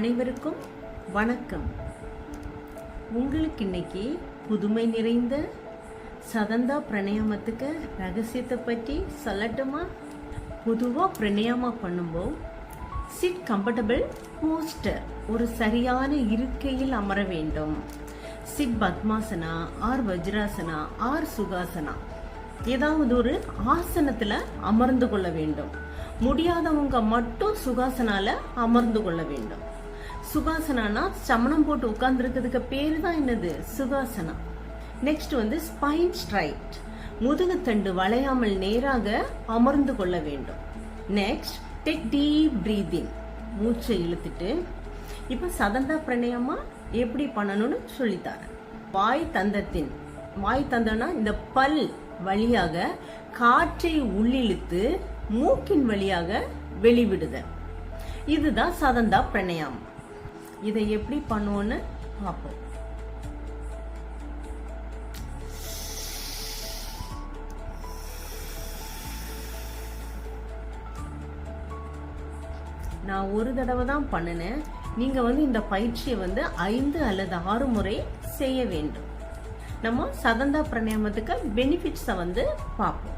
அனைவருக்கும் வணக்கம். உங்களுக்கு இன்னைக்கு புதுமை நிறைந்த சதந்தா பிராணாயாமத்துக்கு ரகசியத்தை பற்றி சொல்லட்டுமா? பொதுவாக பிராணாயாமம் பண்ணும்போது சிட் கம்ஃபர்டபுள் போஸ்டர், ஒரு சரியான இருக்கையில் அமர வேண்டும். Sit padmasana or vajrasana or sukhasana, ஏதாவது ஒரு ஆசனத்துல அமர்ந்து கொள்ள வேண்டும். முடியாதவங்க மட்டும் சுகாசனால அமர்ந்து கொள்ள வேண்டும். சுகாசனா சமணம் போட்டு உட்கார்ந்து இருக்கிறதுக்கு பேரு தான் என்னது? சுகாசனா. நெக்ஸ்ட் ஸ்பைன் ஸ்ட்ரைட், முதுகுத்தண்டு வளையாமல் நேராக அமர்ந்து கொள்ள வேண்டும். நெக்ஸ்ட் டேக் டீப் பிரீதிங், மூச்சை இழுத்துட்டு. இப்ப சதந்தா பிராணாயாமா எப்படி பண்ணணும்னு சொல்லித்தரேன். வாய் தந்தனா இந்த பல் வழியாக காற்றை உள்ளிழுத்து மூக்கின் வழியாக வெளிவிடுதல். இதுதான் சதந்தா பிராணாயாமம். இதை எப்படி பண்ணுவோன்னு பார்ப்போம். நான் ஒரு தடவை தான் பண்ணினேன். நீங்க இந்த பயிற்சியை 5 அல்லது 6 முறை செய்ய வேண்டும். நம்ம சதந்தா பிராணாயாமத்துக்கு பெனிஃபிட்ஸை பார்ப்போம்.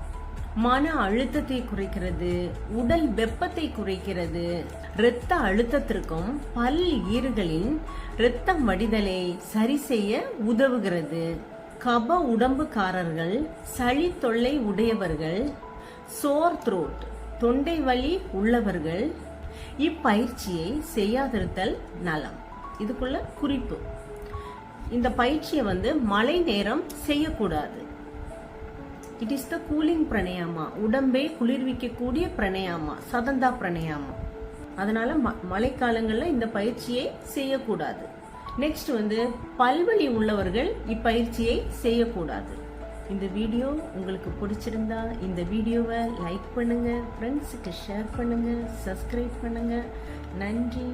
மன அழுத்தத்தை குறைக்கிறது, உடல் வெப்பத்தை குறைக்கிறது, இரத்த அழுத்தத்திற்கும் பல் ஈறுகளின் இரத்தம் வடிதலை சரி செய்ய உதவுகிறது. கப உடம்புக்காரர்கள், சளி தொல்லை உடையவர்கள், சோர் த்ரோட், தொண்டை வலி உள்ளவர்கள் இப்பயிற்சியை செய்யாதிருத்தல் நலம். இதுக்குள்ள குறிப்பு, இந்த பயிற்சியை மழை நேரம் செய்யக்கூடாது. It is the cooling pranayama, உடம்பை குளிர்விக்கக்கூடிய பிராணாயாமா சதந்தா பிராணாயாமா. அதனால மழைக்காலங்கள்ல இந்த பயிற்சியை செய்யக்கூடாது. நெக்ஸ்ட் பல்வலி உள்ளவர்கள் இப்பயிற்சியை செய்யக்கூடாது. இந்த வீடியோ உங்களுக்கு பிடிச்சிருந்தா இந்த வீடியோவை லைக் பண்ணுங்க, ஃப்ரெண்ட்ஸுக்கு ஷேர் பண்ணுங்க, சப்ஸ்கிரைப் பண்ணுங்க. நன்றி.